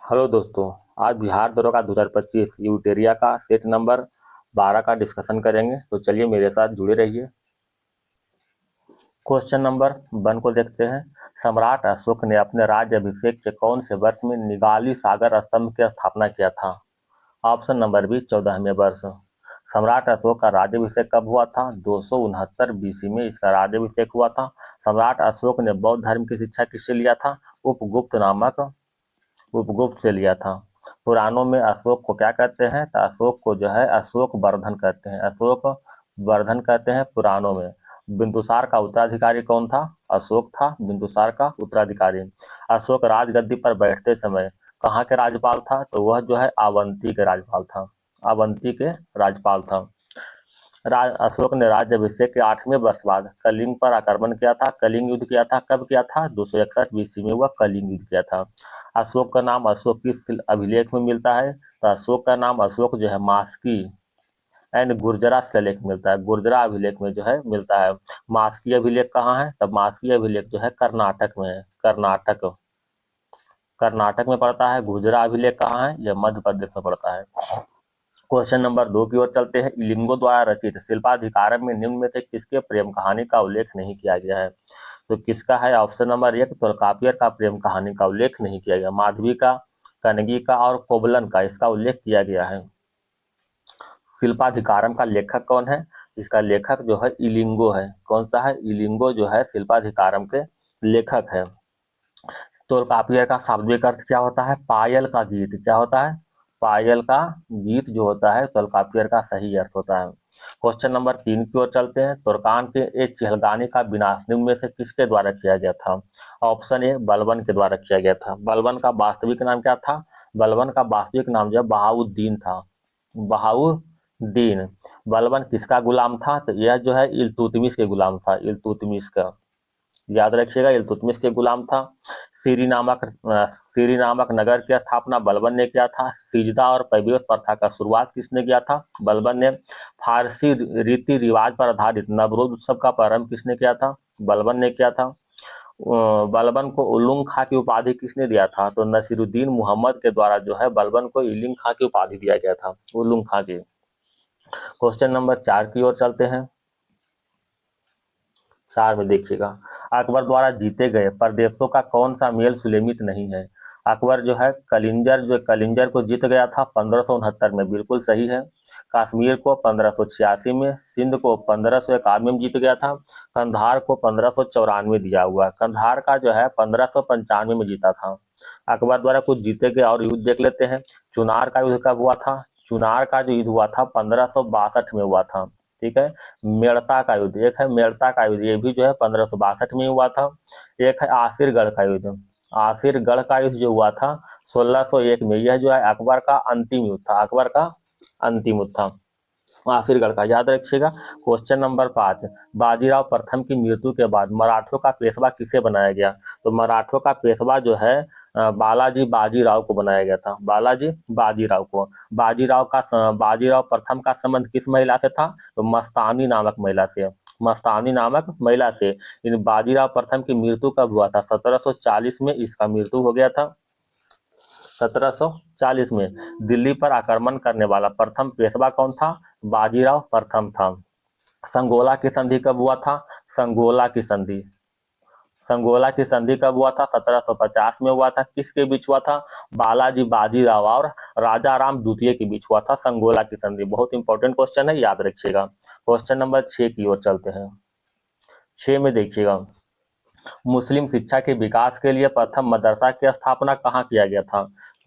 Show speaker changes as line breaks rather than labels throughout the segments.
Hello दोस्तों। आज बिहार दरोगा 2025 यूटेरिया का सेट नंबर 12 का डिस्कशन करेंगे, तो चलिए मेरे साथ जुड़े रहिए। क्वेश्चन नंबर 1 को देखते हैं। सम्राट अशोक ने अपने राज्य अभिषेक के कौन से वर्ष में निगाली सागर स्तंभ की स्थापना किया था? ऑप्शन नंबर बी 14वें वर्ष। सम्राट अशोक का राज्याभिषेक कब हुआ था? 269 बीसी में इसका राज्याभिषेक हुआ था। सम्राट अशोक ने बौद्ध धर्म की शिक्षा किससे लिया था? उपगुप्त से लिया था। पुराणों में अशोक को क्या कहते हैं? तो अशोक को जो है अशोक वर्धन कहते हैं। अशोक वर्धन कहते हैं पुराणों में। बिंदुसार का उत्तराधिकारी कौन था? अशोक था बिंदुसार का उत्तराधिकारी। अशोक राजगद्दी पर बैठते समय कहाँ के राज्यपाल था? तो वह जो है अवंती के राज्यपाल था। अवंती के राज्यपाल था। अशोक ने राज्याभिषेक के 8वें वर्ष बाद कलिंग पर आक्रमण किया था। कलिंग युद्ध किया था। कब किया था? 261 बीसी में वह कलिंग युद्ध किया था। अशोक का नाम अशोक किस अभिलेख में मिलता है? तो अशोक का नाम अशोक जो है मास्की एंड गुर्जरा शिलालेख मिलता है। गुर्जरा अभिलेख में जो है मिलता है। मास्की अभिलेख कहाँ है? तब मास्की अभिलेख जो है कर्नाटक में है। कर्नाटक में पड़ता है। गुर्जरा अभिलेख कहाँ है? यह मध्य प्रदेश में पड़ता है। क्वेश्चन नंबर 2 की ओर चलते हैं। इलिंगो द्वारा रचित शिल्पाधिकारम में निम्न में से किसके प्रेम कहानी का उल्लेख नहीं किया गया है? तो किसका है? ऑप्शन नंबर 1 तोलकापियर का प्रेम कहानी का उल्लेख नहीं किया गया। माधवी का, कनगी का और कोबलन का इसका उल्लेख किया गया है। शिल्पाधिकारम का लेखक कौन है? इसका लेखक जो है इलिंगो है। कौन सा है? इलिंगो जो है शिल्पाधिकारम के लेखक है। तोलकापियर का शाब्दिक अर्थ क्या होता है? पायल का गीत। क्या होता है? पायल का गीत जो होता है तोलकापियर का सही अर्थ होता है। क्वेश्चन नंबर 3 की ओर चलते हैं। तुर्कान के एक चिहलगानी का विनाश निम्न में से किसके द्वारा किया गया था? ऑप्शन ए बलबन के द्वारा किया गया था। बलबन का वास्तविक नाम क्या था? बलबन का वास्तविक नाम जो बहाउद्दीन था। बहाउद्दीन। बलबन किसका गुलाम था? तो यह जो है इल्तुतमिश के गुलाम था। इल्तुतमिश का, याद रखिएगा, इल्तुतमिश के गुलाम था। सीरी नामक नगर की स्थापना बलबन ने किया था। सिजदा और पैबीस प्रथा का शुरुआत किसने किया था? बलबन ने। फारसी रीति रिवाज पर आधारित नवरोज उत्सव का प्रारंभ किसने किया था? बलबन ने किया था। बलबन को उलुंग खां की उपाधि किसने दिया था? तो नसीरुद्दीन मोहम्मद के द्वारा जो है बलबन को इलिंग खां की उपाधि दिया गया था, उलुंग खां की। क्वेश्चन नंबर 4 की ओर चलते हैं। 4 में देखिएगा। अकबर द्वारा जीते गए प्रदेशों का कौन सा मेल सुलेमित नहीं है? अकबर जो है कलिंजर को जीत गया था 1569 में, बिल्कुल सही है। कश्मीर को 1586 में, सिंध को 1551 में जीत गया था। कंधार को 1594 दिया हुआ। कंधार का जो है 1595 में जीता था। अकबर द्वारा कुछ जीते गए और युद्ध देख लेते हैं। चुनार का युद्ध कब हुआ था? चुनार का जो युद्ध हुआ था 1562 में हुआ था। ठीक है। मेड़ता का युद्ध, एक है मेड़ता का युद्ध, ये भी जो है 1562 में हुआ था। एक है आसिरगढ़ का युद्ध। आसिरगढ़ का युद्ध जो हुआ था 1601 में, यह जो है अकबर का अंतिम युद्ध था। अकबर का अंतिम युद्ध था आसिरगढ़ का, याद रखिएगा। Question number 5। बाजीराव प्रथम की मृत्यु के बाद मराठों का पेशवा किसे बनाया गया? तो मराठों का पेशवा जो है बालाजी बाजीराव को बनाया गया था। बालाजी बाजीराव को। बाजीराव प्रथम का संबंध किस महिला से था? तो मस्तानी नामक महिला से। मस्तानी नामक महिला से। इन बाजीराव प्रथम की मृत्यु कब हुआ था? 1740 में इसका मृत्यु हो गया था। 1740 में। दिल्ली पर आक्रमण करने वाला प्रथम पेशवा कौन था? बाजीराव प्रथम था। संगोला की संधि कब हुआ था? संगोला की संधि कब हुआ था? 1750 में हुआ था। किसके बीच हुआ था? बालाजी बाजीराव और राजा राम द्वितीय के बीच हुआ था संगोला की संधि। बहुत इंपॉर्टेंट क्वेश्चन है, याद रखिएगा। क्वेश्चन नंबर 6 की ओर चलते हैं। 6 में देखिएगा। मुस्लिम शिक्षा के विकास के लिए प्रथम मदरसा की स्थापना कहाँ किया गया था?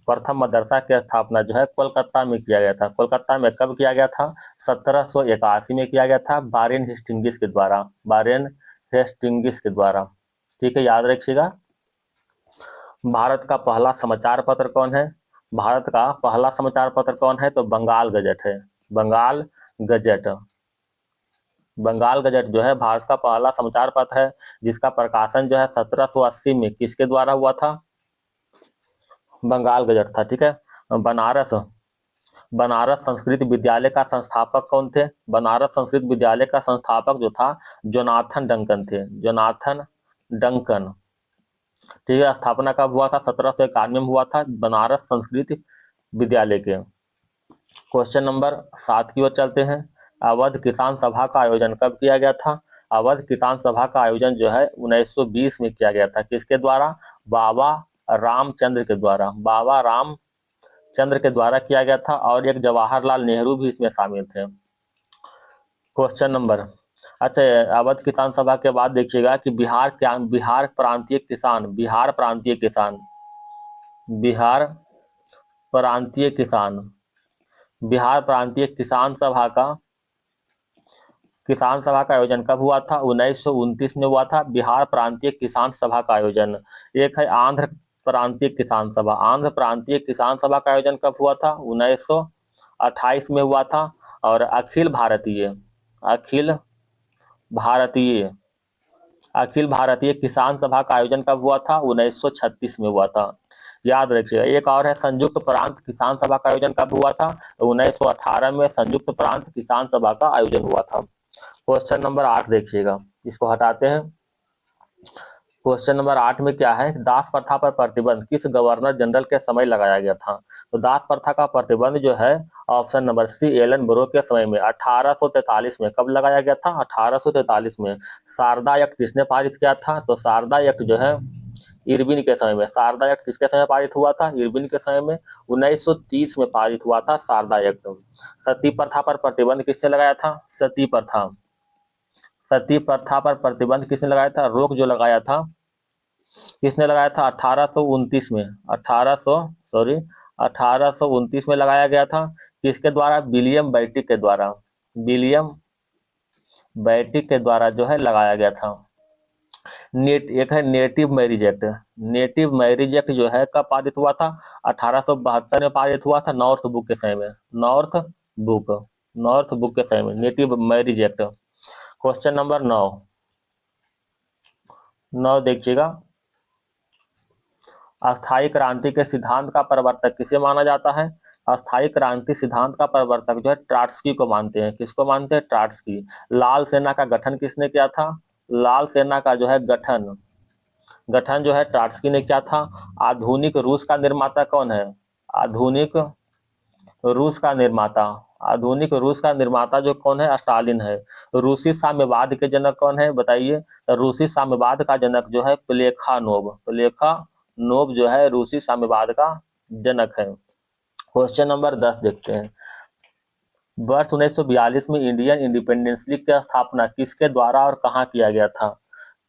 प्रथम मदरसा की स्थापना जो है कोलकाता में किया गया था। कोलकाता में कब किया गया था? 1781 में किया गया था, वारेन हेस्टिंग्स के द्वारा। वारेन हेस्टिंग्स के द्वारा। ठीक है, याद रखिएगा। भारत का पहला समाचार पत्र कौन है? भारत का पहला समाचार पत्र कौन है? तो बंगाल गजट है। बंगाल गजट। बंगाल गजट जो है भारत का पहला समाचार पत्र है, जिसका प्रकाशन जो है 1780 में किसके द्वारा हुआ था? बंगाल गजट था। ठीक है। बनारस बनारस संस्कृत विद्यालय का संस्थापक कौन थे? बनारस संस्कृत विद्यालय का संस्थापक जो था जोनाथन डंकन थे। Jonathan Duncan. ठीक है, स्थापना कब हुआ था? 1791 में हुआ था, बनारस संस्कृत विद्यालय के। क्वेश्चन नंबर 7 की ओर चलते हैं। अवध किसान सभा का आयोजन कब किया गया था? अवध किसान सभा का आयोजन जो है 1920 में किया गया था। किसके द्वारा? बाबा रामचंद्र के द्वारा। बाबा रामचंद्र के द्वारा किया गया था, और एक जवाहरलाल नेहरू भी इसमें शामिल थे। क्वेश्चन नंबर, अच्छा, अवध किसान सभा के बाद देखिएगा कि बिहार प्रांतीय किसान, बिहार प्रांतीय किसान, बिहार प्रांतीय किसान सभा का आयोजन कब हुआ था? 1929 में हुआ था, बिहार प्रांतीय किसान सभा का आयोजन। एक है आंध्र प्रांतीय किसान सभा। आंध्र प्रांतीय किसान सभा का आयोजन कब हुआ था? 1928 में हुआ था। और अखिल भारतीय अखिल भारतीय किसान सभा का आयोजन कब हुआ था? 1936 में हुआ था। याद रखिएगा। एक और है संयुक्त प्रांत किसान सभा का आयोजन कब हुआ था? 1918 में संयुक्त प्रांत किसान सभा का आयोजन हुआ था। क्वेश्चन नंबर 8 देखिएगा, इसको हटाते हैं। क्वेश्चन नंबर 8 में क्या है? दास प्रथा पर प्रतिबंध किस गवर्नर जनरल के समय लगाया गया था? तो दास प्रथा का प्रतिबंध जो है, option number C, Ellenborough के समय में 1843 में। कब लगाया गया था? 1843 में। शारदा एक्ट किसने पारित किया था? तो शारदा एक्ट जो है इरविन के समय में। शारदा एक्ट किसके समय पारित हुआ था? इरविन के समय में। 1930 में पारित हुआ था शारदा एक्ट। सती प्रथा पर प्रतिबंध किसने लगाया था? सती प्रथा पर प्रतिबंध किसने लगाया था? रोक जो लगाया था, किसने लगाया था? 1829 में। 1829 में लगाया गया था। किसके द्वारा? विलियम बैटिक के द्वारा जो है लगाया गया था। एक है native marriage act. Native marriage act जो है कब पारित हुआ था? 1872 में पारित हुआ था, नॉर्थ बुक के समय में। बुक नॉर्थ बुक के समय में native marriage act. Question number 9 देखिएगा। अस्थायी क्रांति के सिद्धांत का प्रवर्तक किसे माना जाता है? अस्थायी क्रांति सिद्धांत का प्रवर्तक जो है ट्राट्स्की को मानते हैं। किसको मानते हैं? ट्राट्स्की। लाल सेना का गठन किसने किया था? लाल सेना का जो है गठन जो है ट्राट्स्की ने किया था। आधुनिक रूस का निर्माता कौन है? आधुनिक रूस का निर्माता आधुनिक रूस का निर्माता जो कौन है? स्टालिन है। रूसी साम्यवाद के जनक कौन है? बताइए। तो रूसी साम्यवाद का जनक जो है प्लेखानोव जो है रूसी साम्यवाद का जनक है। क्वेश्चन नंबर 10 देखते हैं। वर्ष 1942 में इंडियन इंडिपेंडेंस लीग की स्थापना किसके द्वारा और कहाँ किया गया था?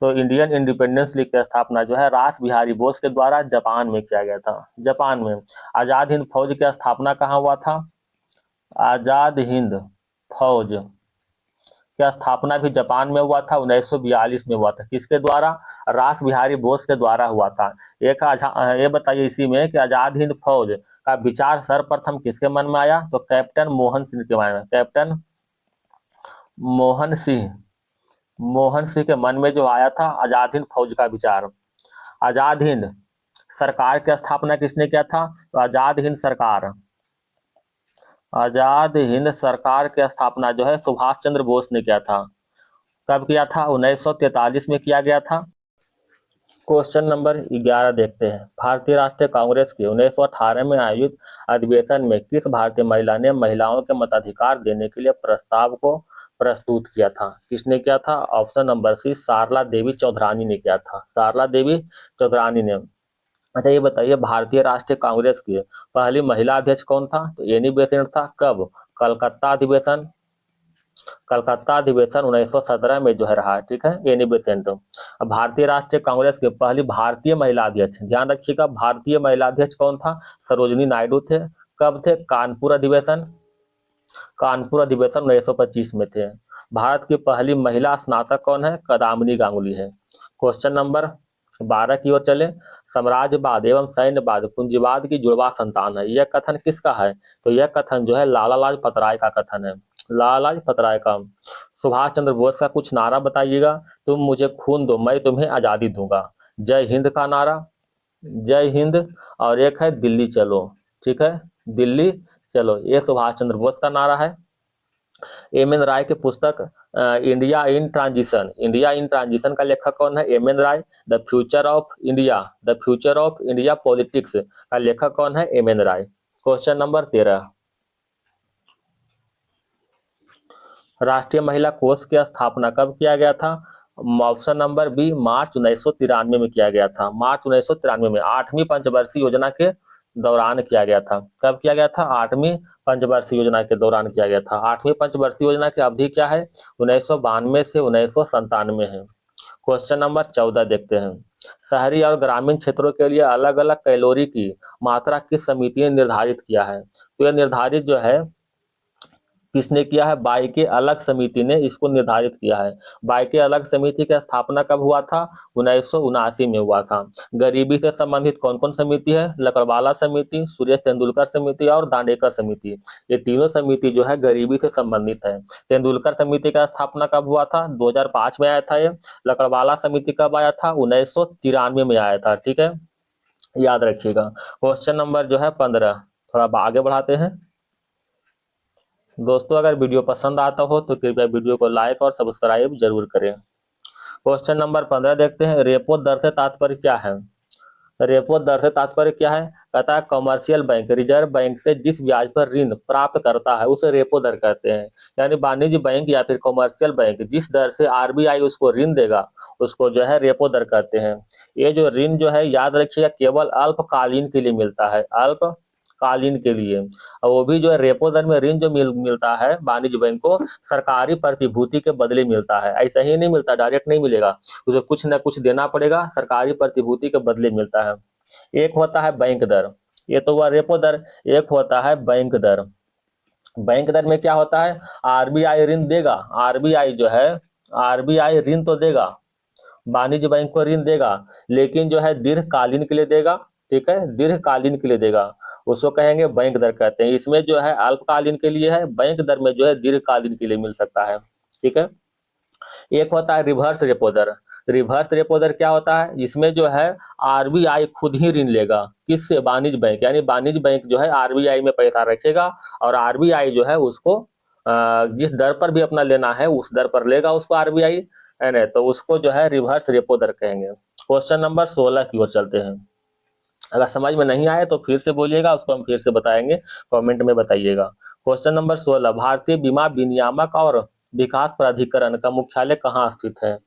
तो इंडियन इंडिपेंडेंस लीग की स्थापना जो है रास बिहारी बोस के द्वारा जापान में किया गया था। जापान में। आजाद हिंद फौज की स्थापना कहाँ हुआ था? आजाद हिंद फौज की स्थापना भी जापान में हुआ था, 1942 में हुआ था। किसके द्वारा? रास बिहारी बोस के द्वारा हुआ था। ये बताइए इसी में कि आजाद हिंद फौज का विचार सर्वप्रथम किसके मन में आया? तो कैप्टन मोहन सिंह के मन में। कैप्टन मोहन सिंह के मन में जो आया था आजाद हिंद फौज का विचार। आजाद हिंद सरकार की स्थापना किसने किया था? तो आजाद हिंद सरकार की स्थापना जो है सुभाष चंद्र बोस ने किया था। कब किया था? 1943 में किया गया था। क्वेश्चन नंबर 11 देखते हैं। भारतीय राष्ट्रीय कांग्रेस के 1918 में आयोजित अधिवेशन में किस भारतीय महिला ने महिलाओं के मताधिकार देने के लिए प्रस्ताव को प्रस्तुत किया था? किसने किया था? ऑप्शन नंबर सी, सारला देवी चौधरानी ने किया था। सारला देवी चौधरानी ने। अच्छा, ये बताइए भारतीय राष्ट्रीय कांग्रेस की पहली महिला अध्यक्ष कौन था? तो एनी बेसेंट था। कब? कलकत्ता अधिवेशन 1917 में जो है रहा। ठीक है, एनी बेसेंट। अब भारतीय राष्ट्रीय कांग्रेस के पहली भारतीय महिला अध्यक्ष, ध्यान रखिएगा, भारतीय महिला अध्यक्ष कौन था? सरोजिनी नायडू थे। कब थे? कानपुर अधिवेशन 1925 में थे। भारत की पहली महिला स्नातक कौन है? कदामिनी गांगुली है। क्वेश्चन नंबर 12 की ओर चले। साम्राज्यवाद एवं सैन्यवाद पूंजीवाद की जुड़वा संतान है, यह कथन किसका है? तो यह कथन जो है लाला लाजपत राय का कथन है। लाला लाजपत राय का। सुभाष चंद्र बोस का कुछ नारा बताइएगा। तुम मुझे खून दो, मैं तुम्हें आजादी दूंगा। जय हिंद का नारा, जय हिंद। और एक है दिल्ली चलो। ठीक है, दिल्ली चलो, ये सुभाष चंद्र बोस का नारा है। एम एन राय की पुस्तक India in transition, India in transition का लेखक कौन है? M N Roy. The future of India, the future of India politics का लेखक कौन है? M N Roy. Question number 13, राष्ट्रीय महिला कोष की स्थापना कब किया गया था? ऑप्शन नंबर बी, मार्च 1993 में किया गया था। मार्च 1993 में 8वीं पंचवर्षीय योजना के दौरान किया गया था। कब किया गया था? 8वीं पंचवर्षीय योजना के दौरान किया गया था। 8वीं पंचवर्षीय योजना की अवधि क्या है? 1992 से 1997 है। क्वेश्चन नंबर 14 देखते हैं, शहरी और ग्रामीण क्षेत्रों के लिए अलग अलग कैलोरी की मात्रा किस समिति ने निर्धारित किया है? तो यह निर्धारित जो है किसने किया है? बाई के अलग समिति ने इसको निर्धारित किया है। बाई के अलग समिति की स्थापना कब हुआ था? 1979 में हुआ था। गरीबी से संबंधित कौन कौन समिति है? लकड़वाला समिति, सुरेश तेंदुलकर समिति और दांडेकर समिति। ये तीनों समिति जो है गरीबी से संबंधित है। तेंदुलकर समिति का स्थापना कब हुआ था? 2005 में आया था ये। लकड़वाला समिति कब आया था? 1993 में आया था। ठीक है, याद रखिएगा। क्वेश्चन नंबर जो है 15, थोड़ा आगे बढ़ाते हैं। दोस्तों अगर वीडियो पसंद आता हो तो कृपया वीडियो को लाइक और सब्सक्राइब जरूर करें। क्वेश्चन नंबर 15 देखते हैं, रेपो दर से तात्पर्य क्या है? रेपो दर से तात्पर्य क्या है? कहता है कमर्शियल बैंक रिजर्व बैंक से जिस ब्याज पर ऋण प्राप्त करता है उसे रेपो दर कहते हैं। यानी वाणिज्य बैंक या फिर कमर्शियल बैंक जिस दर से आरबीआई उसको ऋण देगा उसको जो है रेपो दर कहते हैं। ये जो ऋण जो है याद रखिएगा केवल अल्पकालीन के लिए मिलता है, अल्पकालीन के लिए। और वो भी जो है रेपो दर में ऋण जो मिलता है वाणिज्य बैंक को सरकारी प्रतिभूति के बदले मिलता है। ऐसा ही नहीं मिलता, डायरेक्ट नहीं मिलेगा, उसे कुछ ना कुछ देना पड़ेगा, सरकारी प्रतिभूति के बदले मिलता है। एक होता है बैंक दर, ये तो हुआ रेपो दर। एक होता है बैंक दर। बैंक दर में क्या होता है? आरबीआई ऋण देगा, आरबीआई जो है आरबीआई ऋण तो देगा, वाणिज्य बैंक को ऋण देगा, लेकिन जो है दीर्घकालीन के लिए देगा। ठीक है, दीर्घकालीन के लिए देगा, उसको कहेंगे बैंक दर कहते हैं। इसमें जो है अल्पकालीन के लिए है, बैंक दर में जो है दीर्घकालीन के लिए मिल सकता है। ठीक है, एक होता है रिवर्स रेपो दर। रिवर्स रेपो दर क्या होता है? इसमें जो है आरबीआई खुद ही ऋण लेगा, किससे? वाणिज्य बैंक। यानी वाणिज्य बैंक जो है आरबीआई में पैसा रखेगा और आरबीआई जो है उसको जिस दर पर भी अपना लेना है उस दर पर लेगा उसको आरबीआई, है ना, तो उसको जो है रिवर्स रेपो दर कहेंगे। क्वेश्चन नंबर 16 की ओर चलते हैं। अगर समझ में नहीं आए तो फिर से बोलिएगा, उसको हम फिर से बताएंगे, कमेंट में बताइएगा। क्वेश्चन नंबर 16, भारतीय बीमा विनियामक और विकास प्राधिकरण का मुख्यालय कहाँ स्थित है?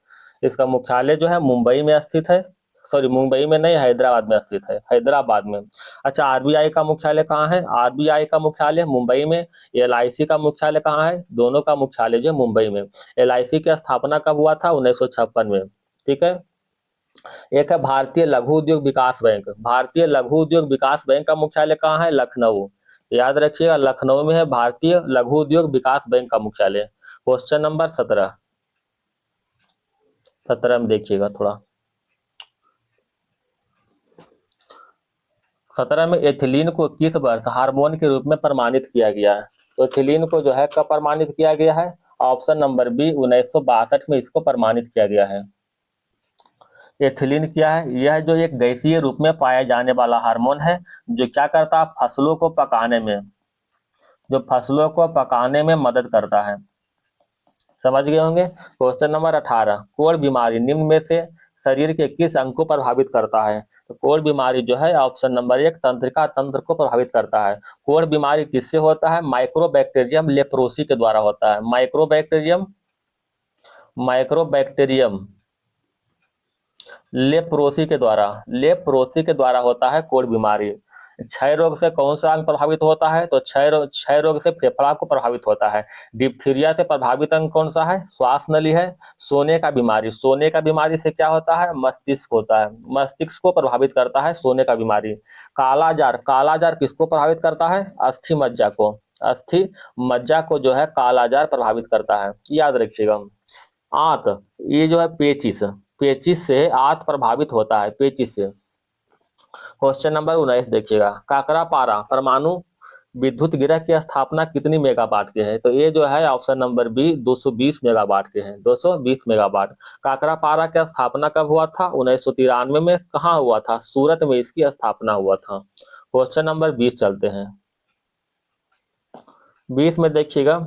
इसका मुख्यालय जो है मुंबई में स्थित है। सॉरी, मुंबई में नहीं, हैदराबाद में स्थित है, हैदराबाद में। अच्छा, आरबीआई का मुख्यालय कहाँ है? आरबीआई का मुख्यालय मुंबई में। एलआईसी का मुख्यालय कहाँ है? दोनों का मुख्यालय जो है मुंबई में। एलआईसी की स्थापना कब हुआ था? 1956 में। ठीक है, एक है भारतीय लघु उद्योग विकास बैंक। भारतीय लघु उद्योग विकास बैंक का मुख्यालय कहाँ है? लखनऊ। याद रखिएगा, लखनऊ में है भारतीय लघु उद्योग विकास बैंक का मुख्यालय। क्वेश्चन नंबर 17, 17 में देखिएगा थोड़ा। 17 में एथिलीन को किस वर्ष हार्मोन के रूप में प्रमाणित किया गया है? तो एथिलीन को जो है कब प्रमाणित किया गया है? ऑप्शन नंबर बी, 1962 में इसको प्रमाणित किया गया है। एथिलीन क्या है? यह जो एक गैसीय रूप में पाया जाने वाला हार्मोन है जो क्या करता है? फसलों को पकाने में, जो फसलों को पकाने में मदद करता है। समझ गए होंगे। क्वेश्चन नंबर 18, कोढ़ बीमारी निम्न में से शरीर के किस अंग को प्रभावित करता है? तो कोढ़ बीमारी जो है ऑप्शन नंबर 1, तंत्रिका तंत्र को प्रभावित करता है। कोढ़ बीमारी किससे होता है? माइक्रोबैक्टीरियम लेप्रोसी के द्वारा होता है। माइक्रोबैक्टीरियम, माइक्रोबैक्टीरियम लेप्रोसी के द्वारा होता है कोढ़ बीमारी। क्षय रोग से कौन सा अंग प्रभावित होता है? तो क्षय रोग से फेफड़ा को प्रभावित होता है। डिप्थीरिया से प्रभावित अंग कौन सा है? श्वास नली है। सोने का बीमारी, सोने का बीमारी से क्या होता है? मस्तिष्क होता है, मस्तिष्क को प्रभावित करता है सोने का बीमारी। कालाजार, कालाजार किसको प्रभावित करता है? अस्थि मज्जा को, अस्थि मज्जा को जो है कालाजार प्रभावित करता है, याद रखिएगा। आंत, ये जो है पेचिस, पेचिस से आंत प्रभावित होता है, पेचिस से। क्वेश्चन नंबर 19 देखिएगा, काकरापारा परमाणु विद्युत गृह की स्थापना कितनी मेगावाट के है? तो ये जो है ऑप्शन नंबर बी, 220 मेगावाट के हैं, 220 मेगावाट। काकरापारा की स्थापना कब हुआ था? 1993 में। कहाँ हुआ था? सूरत में इसकी स्थापना हुआ था। क्वेश्चन नंबर 20 चलते हैं। 20 में देखिएगा,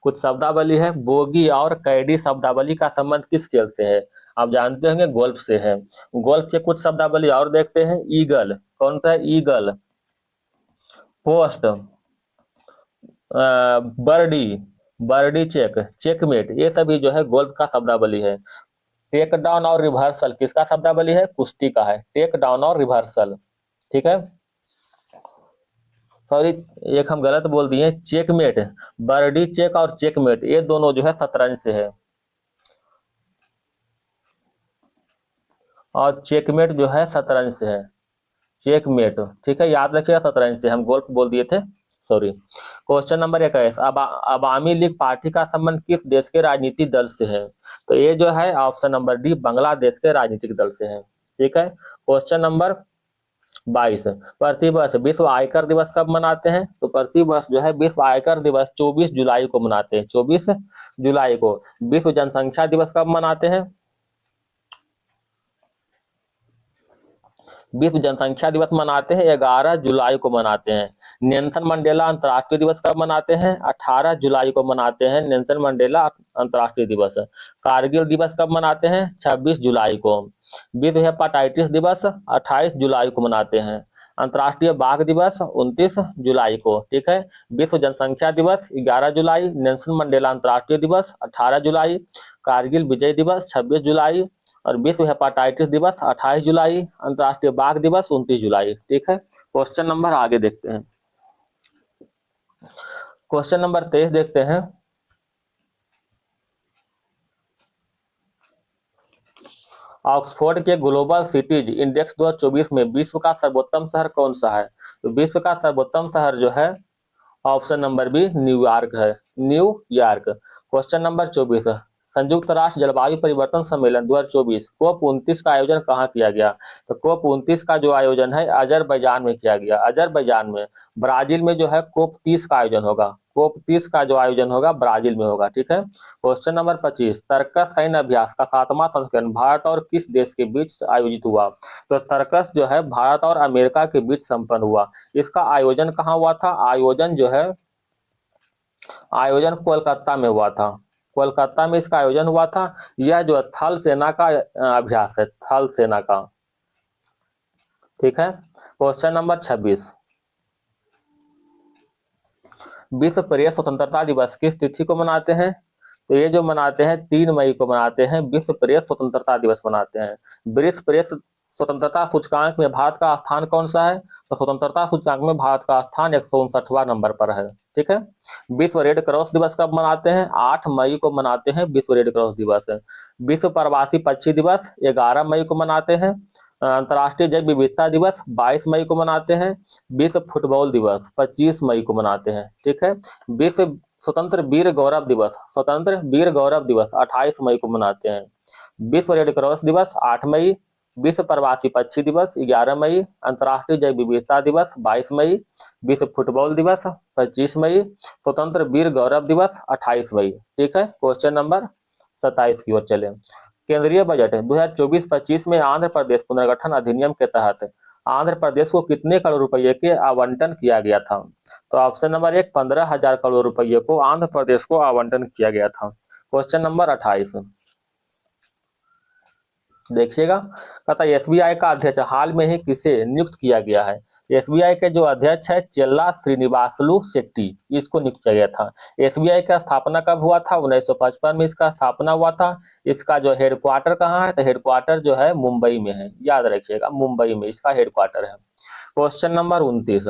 कुछ शब्दावली है। बोगी और कैडी शब्दावली का संबंध किस खेल से है? आप जानते होंगे गोल्फ से है। गोल्फ के कुछ शब्दावली और देखते हैं। ईगल, कौन सा है? Eagle. Post, birdie, birdie check, checkmate, ये सभी जो है गोल्फ का शब्दावली है। टेक डाउन और रिवर्सल किसका शब्दावली है? कुश्ती का है, टेक डाउन और रिवर्सल। ठीक है, सॉरी, एक हम गलत बोल दिए, चेकमेट। बर्डी चेक और चेकमेट ये दोनों जो है शतरंज से है, और चेकमेट जो है शतरंज से है। चेकमेट, ठीक है, याद रखिएगा, शतरंज से। हम गोल्फ बोल दिए थे, सॉरी। क्वेश्चन नंबर 21, अवामी लीग पार्टी का संबंध किस देश के राजनीतिक दल से है? तो ये जो है ऑप्शन नंबर डी, बांग्लादेश के राजनीतिक दल से है। ठीक है, क्वेश्चन नंबर 22, प्रतिवर्ष विश्व आयकर दिवस कब मनाते हैं? तो प्रतिवर्ष जो है विश्व आयकर दिवस 24 जुलाई को मनाते हैं, 24 जुलाई को। विश्व जनसंख्या दिवस कब मनाते हैं? विश्व जनसंख्या दिवस मनाते हैं 11 जुलाई को मनाते हैं। नेल्सन मंडेला अंतर्राष्ट्रीय दिवस कब मनाते हैं? 18 जुलाई को मनाते हैं नेल्सन मंडेला अंतर्राष्ट्रीय दिवस। कारगिल दिवस कब मनाते हैं? 26 जुलाई को। विश्व हेपाटाइटिस दिवस 28 जुलाई को मनाते हैं। अंतर्राष्ट्रीय बाघ दिवस 29 जुलाई को। ठीक है, विश्व जनसंख्या दिवस 11 जुलाई, नेल्सन मंडेला अंतर्राष्ट्रीय दिवस 18 जुलाई, कारगिल विजय दिवस 26 जुलाई, और विश्व हेपाटाइटिस दिवस 28 जुलाई, अंतर्राष्ट्रीय बाघ दिवस 29 जुलाई। ठीक है, क्वेश्चन नंबर आगे देखते हैं। क्वेश्चन नंबर 23 देखते हैं। ऑक्सफोर्ड के ग्लोबल सिटीज इंडेक्स 2024 में विश्व का सर्वोत्तम शहर कौन सा है? तो विश्व का सर्वोत्तम शहर जो है ऑप्शन नंबर बी, न्यूयॉर्क है, न्यूयॉर्क। क्वेश्चन नंबर 24, संयुक्त राष्ट्र जलवायु परिवर्तन सम्मेलन 2024 कोप 29 का आयोजन कहाँ किया गया? तो कोप 29 का जो आयोजन है अजरबैजान में किया गया, अजरबैजान में। ब्राजील में जो है कोप 30 का आयोजन होगा, कोप 30 का जो आयोजन होगा ब्राजील में होगा। ठीक है, क्वेश्चन नंबर 25, तर्कस सैन्य अभ्यास का 7वां संस्करण भारत और किस देश के बीच आयोजित हुआ? तो तर्कस जो है भारत और अमेरिका के बीच संपन्न हुआ। इसका आयोजन कहाँ हुआ था? आयोजन जो है, आयोजन कोलकाता में हुआ था, कोलकाता में इसका आयोजन हुआ था। यह जो थल सेना का अभ्यास है, थल सेना का। ठीक है, क्वेश्चन नंबर 26, विश्व प्रेस स्वतंत्रता दिवस किस तिथि को मनाते हैं? तो ये जो मनाते हैं 3 मई को मनाते हैं, विश्व प्रेस स्वतंत्रता दिवस मनाते हैं। विश्व प्रेस स्वतंत्रता सूचकांक में भारत का स्थान कौन सा है? तो स्वतंत्रता सूचकांक में भारत का स्थान 159वां नंबर पर है। ठीक है, विश्व रेड क्रॉस दिवस कब मनाते हैं? 8 मई को मनाते हैं विश्व रेड क्रॉस दिवस। विश्व प्रवासी पक्षी दिवस 11 मई को मनाते हैं। अंतर्राष्ट्रीय जैव विविधता दिवस 22 मई को मनाते हैं। विश्व फुटबॉल दिवस 25 मई को मनाते हैं। ठीक है, विश्व स्वतंत्र वीर गौरव दिवस, स्वतंत्र वीर गौरव दिवस 28 मई को मनाते हैं। विश्व रेड क्रॉस दिवस 8 मई, विश्व प्रवासी पक्षी दिवस 11 मई, अंतर्राष्ट्रीय जैव विविधता दिवस 22 मई, विश्व फुटबॉल दिवस 25 मई, स्वतंत्र वीर गौरव दिवस 28 मई। ठीक है, क्वेश्चन नंबर 27 की ओर चले। केंद्रीय बजट 2024-25 में आंध्र प्रदेश पुनर्गठन अधिनियम के तहत आंध्र प्रदेश को कितने करोड़ रुपए के आवंटन किया गया था? तो ऑप्शन नंबर 1, 15,000 करोड़ रुपए को आंध्र प्रदेश को आवंटन किया गया था। क्वेश्चन नंबर 28 देखिएगा, कहता है एसबीआई का अध्यक्ष हाल में ही किसे नियुक्त किया गया है? एसबीआई के जो अध्यक्ष है चेल्ला श्रीनिवासलू शेट्टी, इसको नियुक्त किया गया था। एसबीआई का स्थापना कब हुआ था? 1955 में इसका स्थापना हुआ था। इसका जो हेडक्वार्टर कहाँ है? तो हेडक्वार्टर जो है मुंबई में है, याद रखिएगा, मुंबई में इसका हेडक्वार्टर है। क्वेश्चन नंबर 29,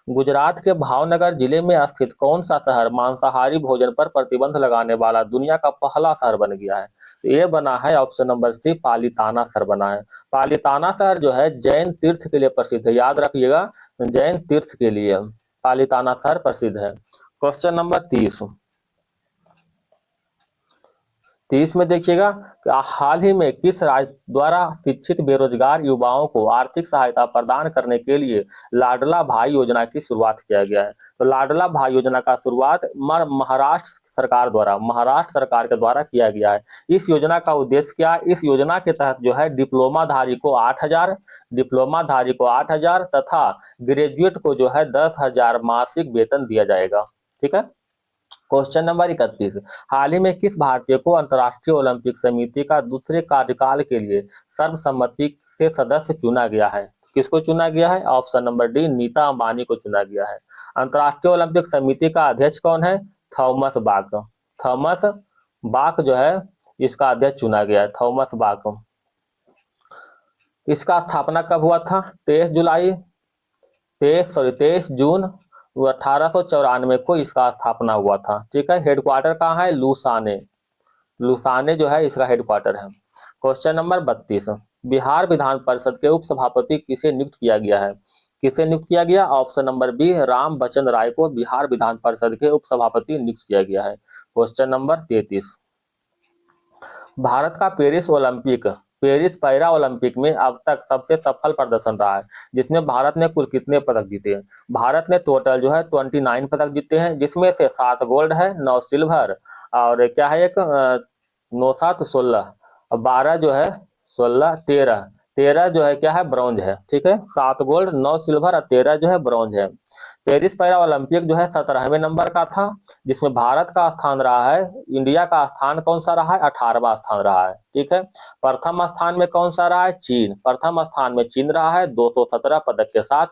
गुजरात के भावनगर जिले में स्थित कौन सा शहर मांसाहारी भोजन पर प्रतिबंध लगाने वाला दुनिया का पहला शहर बन गया है? तो ये बना है ऑप्शन नंबर सी, पालिताना शहर बना है। पालिताना शहर जो है जैन तीर्थ के लिए प्रसिद्ध है, याद रखिएगा, जैन तीर्थ के लिए पालिताना शहर प्रसिद्ध है। क्वेश्चन नंबर 30 में देखिएगा कि हाल ही में किस राज्य द्वारा शिक्षित बेरोजगार युवाओं को आर्थिक सहायता प्रदान करने के लिए लाडला भाई योजना की शुरुआत किया गया है? तो लाडला भाई योजना का शुरुआत महाराष्ट्र सरकार द्वारा, महाराष्ट्र सरकार के द्वारा किया गया है। इस योजना का उद्देश्य क्या है? इस योजना के तहत जो है डिप्लोमाधारी को 8,000, डिप्लोमाधारी को 8,000 तथा ग्रेजुएट को जो है 10,000 मासिक वेतन दिया जाएगा। ठीक है, क्वेश्चन नंबर 31, हाल ही में किस भारतीय को अंतर्राष्ट्रीय ओलंपिक समिति का दूसरे कार्यकाल के लिए सर्वसम्मति से सदस्य चुना गया है? किसको चुना गया है? Option number D, Nita Ambani को चुना गया है। अंतर्राष्ट्रीय ओलंपिक समिति का अध्यक्ष कौन है? Thomas Bach. थॉमस बाक जो है इसका अध्यक्ष चुना गया है, थॉमस बाक। इसका स्थापना कब हुआ था? 23 जून 1894 को इसका स्थापना हुआ था। ठीक है, हेडक्वार्टर कहाँ है? लुसाने। लुसाने जो है इसका हेडक्वार्टर है। क्वेश्चन नंबर 32, बिहार विधान परिषद के उपसभापति किसे नियुक्त किया गया है? किसे नियुक्त किया गया? ऑप्शन नंबर बी, राम बचन राय को बिहार विधान परिषद के उपसभापति नियुक्त किया गया है। क्वेश्चन नंबर 33, भारत का पेरिस पैरा ओलंपिक में अब तक सबसे सफल प्रदर्शन रहा है, जिसमें भारत ने कुल कितने पदक जीते हैं? भारत ने टोटल जो है 29 पदक जीते हैं, जिसमें से 7 गोल्ड है, 9 सिल्वर और क्या है एक 9 7 16 और 12 जो है 16 13 जो है क्या है ब्रॉन्ज है। ठीक है, 7 गोल्ड 9 सिल्वर और 13 जो है ब्रॉन्ज है। पेरिस पैरा ओलंपिक जो है 17वें नंबर का था, जिसमें भारत का स्थान रहा है, इंडिया का स्थान कौन सा रहा है? 18वां स्थान रहा है। ठीक है, प्रथम स्थान में कौन सा रहा है? चीन। प्रथम स्थान में चीन रहा है 217 पदक के साथ।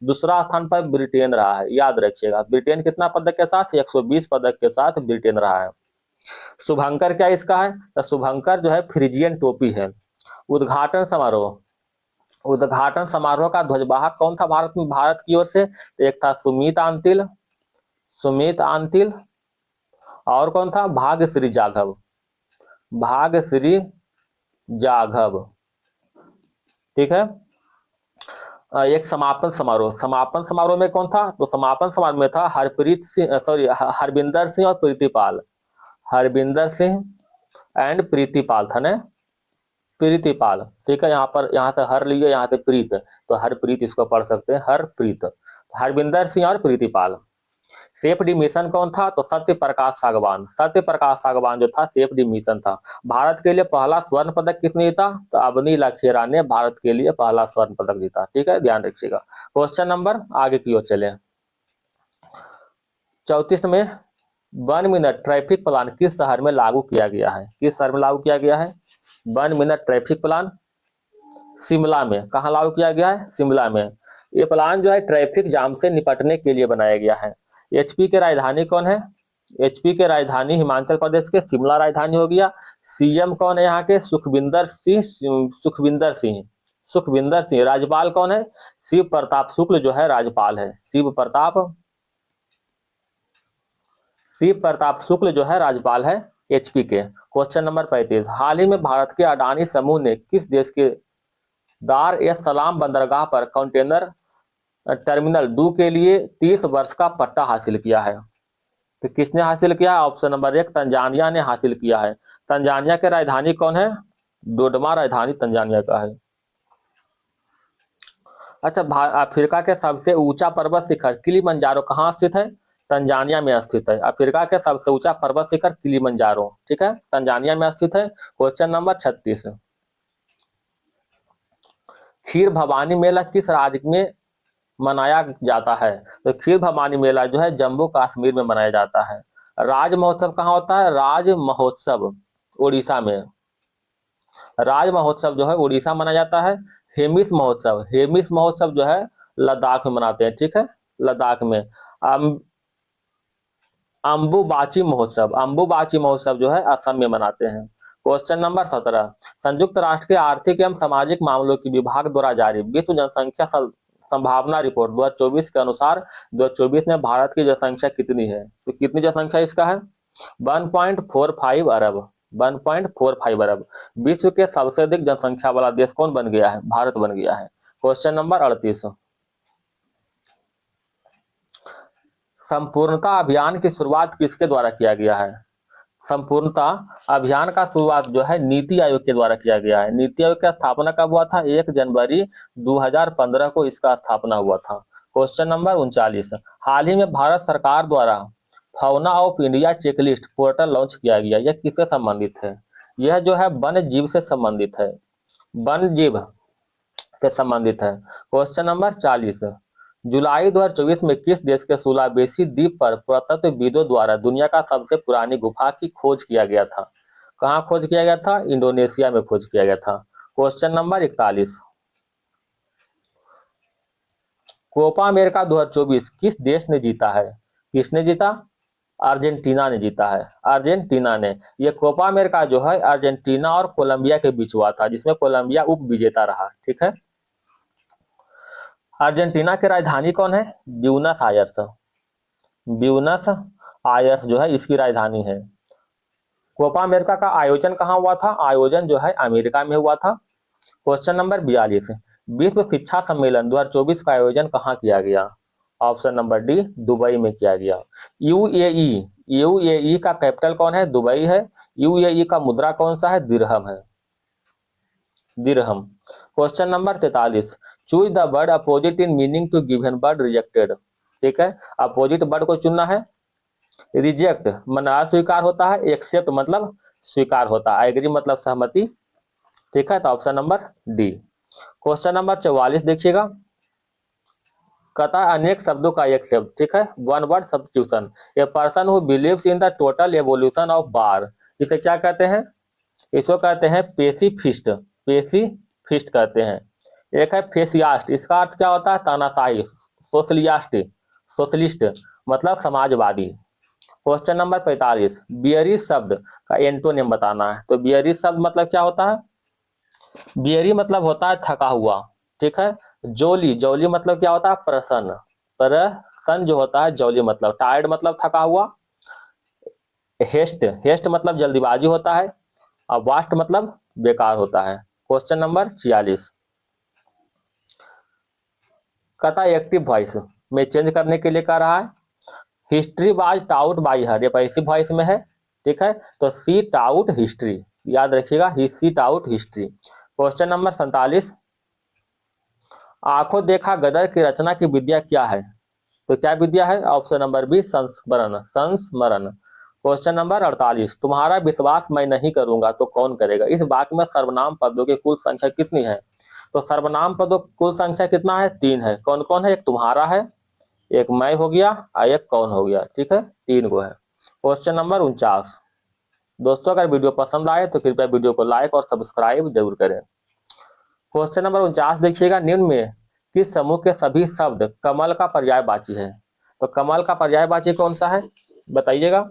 दूसरा स्थान पर ब्रिटेन रहा है, याद रखिएगा, ब्रिटेन कितना पदक के साथ? 120 पदक के साथ ब्रिटेन रहा है। शुभंकर क्या इसका है? तो शुभंकर जो है फ्रिजियन टोपी है। उद्घाटन समारोह का ध्वजवाहक कौन था भारत की ओर से? तो एक था सुमित आंतिल और कौन था? भाग्यश्री जाघव। ठीक है, एक समापन समारोह में कौन था? तो समापन समारोह में था हरविंदर सिंह और प्रीतिपाल। हरविंदर सिंह एंड प्रीतिपाल था ना, प्रीतिपाल। ठीक है, यहाँ से हर लिए, यहाँ से प्रीत, तो हरप्रीत इसको पढ़ सकते हैं, हरप्रीत। हरविंदर सिंह और प्रीतिपाल। सेफ मिशन कौन था? तो सत्य प्रकाश सागवान जो था सेफ मिशन था। भारत के लिए पहला स्वर्ण पदक किसने जीता? तो अवनी लखेरा ने भारत के लिए पहला स्वर्ण पदक जीता। ठीक है, ध्यान रखिएगा। क्वेश्चन नंबर आगे की ओर चले। 34 में 1 मिनट ट्रैफिक प्लान किस शहर में लागू किया गया है? किस शहर में लागू किया गया है 1 मिनट ट्रैफिक प्लान? शिमला में। कहाँ लागू किया गया है? शिमला में। ये प्लान जो है ट्रैफिक जाम से निपटने के लिए बनाया गया है। एचपी की राजधानी कौन है? एचपी की राजधानी हिमाचल प्रदेश के शिमला राजधानी हो गया। सीएम कौन है यहाँ के? सुखविंदर सिंह। राज्यपाल कौन है? शिव प्रताप शुक्ल जो है राज्यपाल है। शिव प्रताप शुक्ल जो है राज्यपाल है एचपी के। क्वेश्चन नंबर 35, हाल ही में भारत के अडानी समूह ने किस देश के दार एस सलाम बंदरगाह पर कंटेनर टर्मिनल 2 के लिए 30 वर्ष का पट्टा हासिल किया है? तो किसने हासिल किया? ऑप्शन नंबर 1, तंजानिया ने हासिल किया है। तंजानिया की राजधानी कौन है? डोडमा राजधानी तंजानिया का है। अच्छा, अफ्रीका के सबसे ऊंचा पर्वत शिखर किलिमंजारो कहाँ स्थित है? तंजानिया में स्थित है। अफ्रीका के सबसे ऊंचा पर्वत शिखर किलिमंजारो, ठीक है, तंजानिया में स्थित है। क्वेश्चन नंबर 36, खीर भवानी मेला किस राज्य में मनाया जाता है? तो खीर भवानी मेला जो है जम्मू कश्मीर में मनाया जाता है। राज महोत्सव कहाँ होता है? राज महोत्सव उड़ीसा में। राज महोत्सव जो है उड़ीसा मनाया जाता है। हेमिस महोत्सव जो है लद्दाख में मनाते हैं। ठीक है, लद्दाख में। अंबुबाची महोत्सव जो है असम में मनाते हैं। क्वेश्चन नंबर 17, संयुक्त राष्ट्र के आर्थिक एवं सामाजिक मामलों की विभाग द्वारा जारी विश्व जनसंख्या संभावना रिपोर्ट 2024 के अनुसार 2024 में भारत की जनसंख्या कितनी है? तो कितनी जनसंख्या इसका है? 1.45 अरब। 1.45 अरब। विश्व के सबसे अधिक जनसंख्या वाला देश कौन बन गया है? भारत बन गया है। क्वेश्चन नंबर 38, संपूर्णता अभियान की शुरुआत किसके द्वारा किया गया है? संपूर्णता अभियान का शुरुआत जो है नीति आयोग के द्वारा किया गया है। नीति आयोग की स्थापना कब हुआ था? 1 जनवरी 2015 को इसका स्थापना हुआ था। क्वेश्चन नंबर 39, हाल ही में भारत सरकार द्वारा fauna of India checklist portal launch किया गया, यह किससे संबंधित है? यह जो है वन्य जीव से संबंधित है। वन्य जीव से संबंधित है। क्वेश्चन नंबर 40, जुलाई 2024 में किस देश के सुलावेसी द्वीप पर पुरातत्वविदों द्वारा दुनिया का सबसे पुरानी गुफा की खोज किया गया था? कहाँ खोज किया गया था? इंडोनेशिया में खोज किया गया था। क्वेश्चन नंबर 41, कोपा अमेरिका 2024 किस देश ने जीता है? किसने जीता? अर्जेंटीना ने जीता है, अर्जेंटीना ने। ये कोपा अमेरिका जो है अर्जेंटीना और कोलंबिया के बीच हुआ था, जिसमें कोलंबिया उप विजेता रहा। ठीक है। अर्जेंटीना की राजधानी कौन है? Buenos Aires. ब्यूनस आयर्स जो है इसकी राजधानी है। कोपा अमेरिका का आयोजन कहाँ हुआ था? आयोजन जो है अमेरिका में हुआ था। क्वेश्चन नंबर 42, विश्व शिक्षा सम्मेलन 2024 का आयोजन कहाँ किया गया? ऑप्शन नंबर डी, दुबई में किया गया। यूएई, यूएई का कैपिटल कौन है? दुबई है। यूएई का मुद्रा कौन सा है? दिरहम है, दिरहम। Question number 43, choose the word opposite in meaning to given word rejected. ठीक है, अपोजिट वर्ड को चुनना है। रिजेक्ट मतलब अस्वीकार होता है, एक्सेप्ट मतलब स्वीकार होता है, एग्री मतलब सहमति। ठीक है, तो option number D. Question number 44 देखिएगा, कथा अनेक शब्दों का एक शब्द। ठीक है, one word substitution. A person who believes in the total evolution of बार, इसे क्या कहते हैं? इसको कहते हैं पेसिफिस्ट, पेसिफिस्ट कहते हैं। एक है फेसियास्ट, इसका अर्थ क्या होता है? तानाशाही। सोशलिस्ट, सोशलिस्ट मतलब समाजवादी। क्वेश्चन नंबर 45, बियरी शब्द का एंटोनिम बताना है। तो बियरी शब्द मतलब क्या होता है? बियरी मतलब होता है थका हुआ। ठीक है। जोली, जोली मतलब क्या होता है? प्रसन्न। प्रसन्न जो होता है जॉली मतलब टायर्ड मतलब थका हुआ। हेस्ट, हेस्ट मतलब जल्दीबाजी होता है। और वास्ट मतलब बेकार होता है। क्वेश्चन नंबर 46, कथा एक्टिव वॉइस में चेंज करने के लिए कह रहा है। History was taut by her, ये पैसिव वॉइस में है। ठीक है, तो सी टाउट हिस्ट्री, याद रखिएगा, ही सी टाउट हिस्ट्री। क्वेश्चन नंबर 47, आंखों देखा गदर की रचना की विद्या क्या है? तो क्या विद्या है? ऑप्शन नंबर बी, संस्मरण, संस्मरण। क्वेश्चन नंबर 48, तुम्हारा विश्वास मैं नहीं करूंगा तो कौन करेगा? इस वाक्य में सर्वनाम पदों की कुल संख्या कितनी है? तो सर्वनाम पदों की कुल संख्या कितना है? 3 है। कौन कौन है? एक तुम्हारा है, एक मैं हो गया और एक कौन हो गया। ठीक है, 3 को है। क्वेश्चन नंबर 49, दोस्तों अगर वीडियो पसंद आए तो कृपया वीडियो को लाइक और सब्सक्राइब जरूर करें। क्वेश्चन नंबर 49 देखिएगा, निम्न में किस समूह के सभी शब्द कमल का पर्यायवाची है? तो कमल का पर्यायवाची कौन सा है बताइएगा?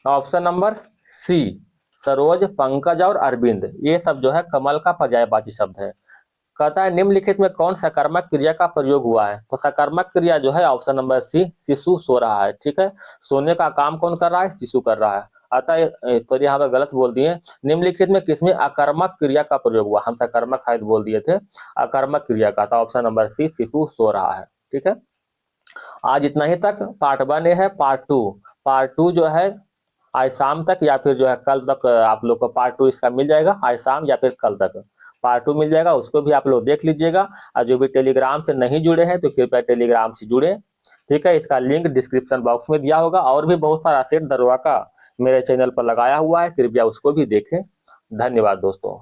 Option number C, Saroj, Pankaj और अरविंद, ये सब जो है कमल का पर्यायवाची शब्द है। कहता है निम्नलिखित में कौन सकर्मक क्रिया का प्रयोग हुआ है? तो सकर्मक क्रिया जो है ऑप्शन नंबर सी, शिशु सो रहा है। ठीक है, सोने का काम कौन कर रहा है? शिशु कर रहा है। अतः तो यहाँ पे गलत बोल दिए। निम्नलिखित में किसमें अकर्मक क्रिया का प्रयोग हुआ? हम सकर्मक शायद बोल दिए थे, अकर्मक क्रिया का था ऑप्शन नंबर सी, शिशु सो रहा है। ठीक है, आज इतना ही तक। पार्ट 1 है, पार्ट टू जो है आज शाम तक या फिर जो है कल तक आप लोग को पार्ट 2 इसका मिल जाएगा। आज शाम या फिर कल तक पार्ट 2 मिल जाएगा, उसको भी आप लोग देख लीजिएगा। और जो भी टेलीग्राम से नहीं जुड़े हैं तो कृपया टेलीग्राम से जुड़े। ठीक है, इसका लिंक डिस्क्रिप्शन बॉक्स में दिया होगा। और भी बहुत सारा सेट दरवा का मेरे चैनल पर लगाया हुआ है, कृपया उसको भी देखें। धन्यवाद दोस्तों।